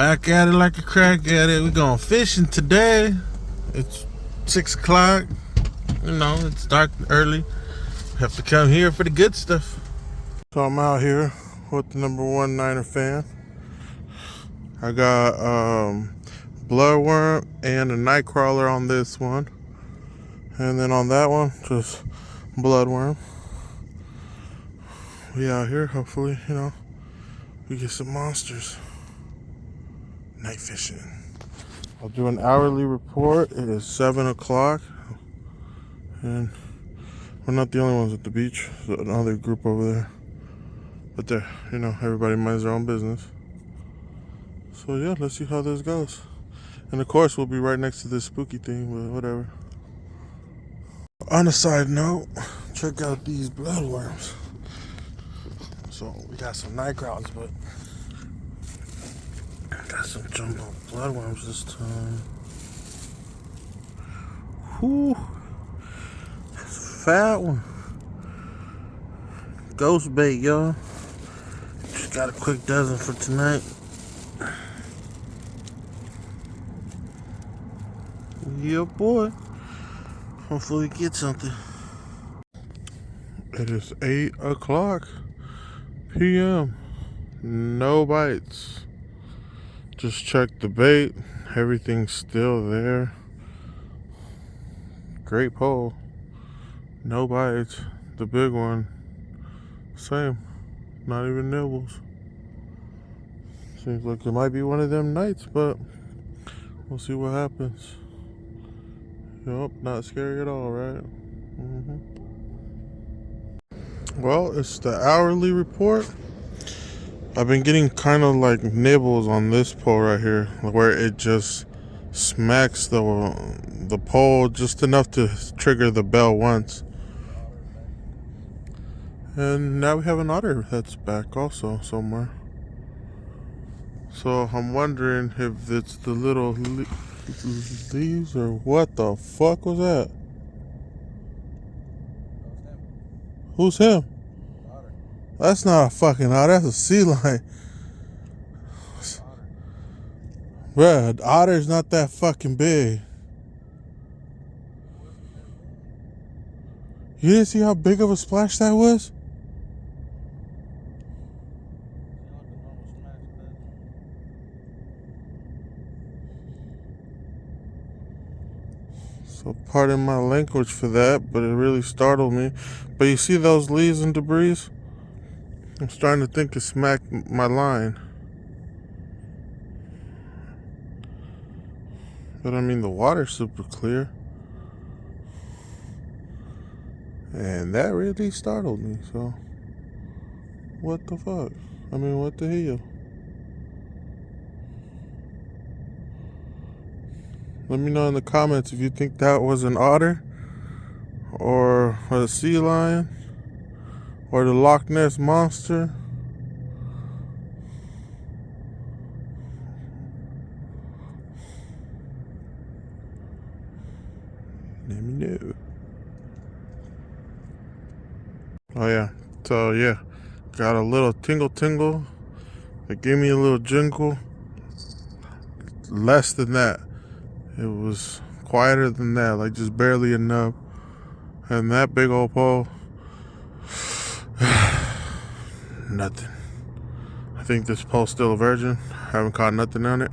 Back at it like a crack at it. We're going fishing today. It's 6 o'clock. You know, it's dark early. Have to come here for the good stuff. So I'm out here with the #1 Niner fan. I got bloodworm and a night crawler on this one. And then on that one, just bloodworm. We out here, hopefully, you know, we get some monsters. Night fishing. I'll do an hourly report. It is 7 o'clock. And we're not the only ones at the beach. There's another group over there. But there, you know, everybody minds their own business. So yeah, let's see how this goes. And of course, we'll be right next to this spooky thing, but whatever. On a side note, check out these bloodworms. So we got some night crawlers, but got some jumbo bloodworms this time. Whew. That's a fat one. Ghost bait, y'all. Just got a quick dozen for tonight. Yeah, boy. Hopefully we get something. It is 8 o'clock p.m. No bites. Just checked the bait. Everything's still there. Great pole. No bites. The big one, same. Not even nibbles. Seems like it might be one of them nights, but we'll see what happens. Yup, not scary at all, right? Well, it's the hourly report. I've been getting kind of like nibbles on this pole right here, where it just smacks the pole just enough to trigger the bell once. And now we have an otter that's back also somewhere. So I'm wondering if it's the little leaves or what the fuck was that? Who's him? Otter. That's not a fucking otter, that's a sea lion. Bruh, the otter's not that fucking big. You didn't see how big of a splash that was? So pardon my language for that, but it really startled me. But you see those leaves and debris? I'm starting to think it smacked my line. But I mean, the water's super clear. And that really startled me, so. What the fuck? I mean, what the hell? Let me know in the comments if you think that was an otter, or a sea lion, or the Loch Ness Monster. Let me know. Oh yeah, so yeah, got a little tingle. It gave me a little jingle. Less than that. It was quieter than that, like just barely enough. And that big old pole, nothing. I think this pole's still a virgin. Haven't caught nothing on it.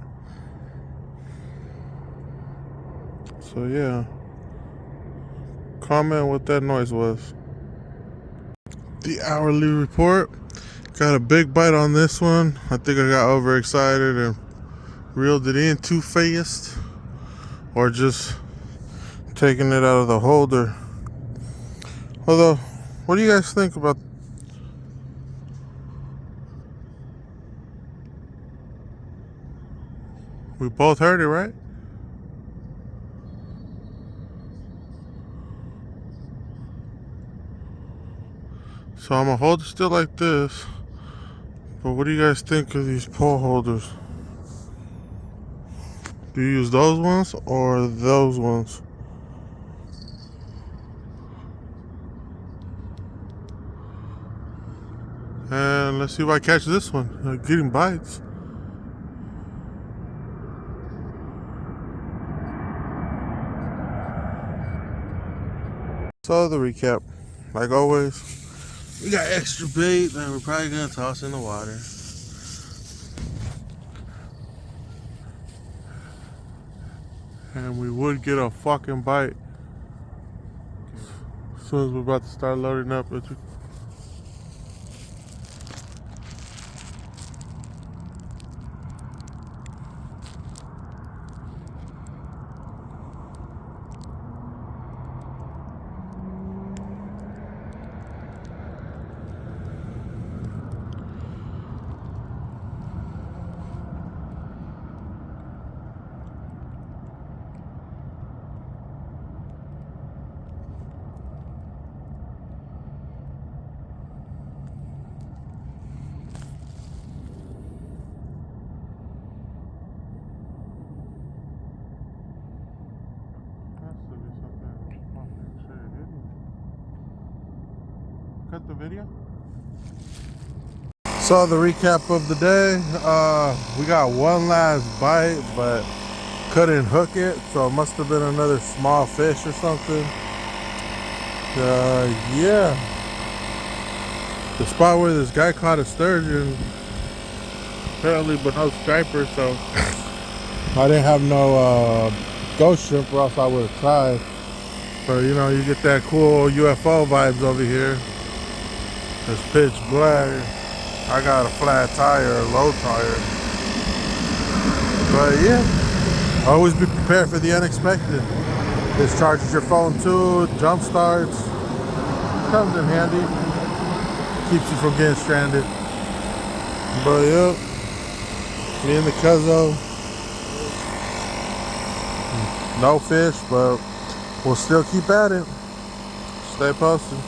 So yeah, comment what that noise was. The hourly report. Got a big bite on this one. I think I got overexcited and reeled it in too fast. Or just taking it out of the holder. Although, what do you guys think about? We both heard it, right? So I'm gonna hold it still like this. But what do you guys think of these pole holders? Do you use those ones or those ones? And let's see if I catch this one. Getting bites. So the recap, like always, we got extra bait that we're probably gonna toss in the water. And we would get a fucking bite as soon as we're about to start loading up. Cut the video. So the recap of the day, we got one last bite, but couldn't hook it, so it must have been another small fish or something. Yeah, the spot where this guy caught a sturgeon, apparently, but no striper, so I didn't have no ghost shrimp, or else I would have tried. But you know, you get that cool UFO vibes over here. It's pitch black. I got a flat tire, a low tire. But yeah, always be prepared for the unexpected. This charges your phone too, jump starts, comes in handy, keeps you from getting stranded. But yeah, me and the cuzzo, no fish, but we'll still keep at it. Stay posted.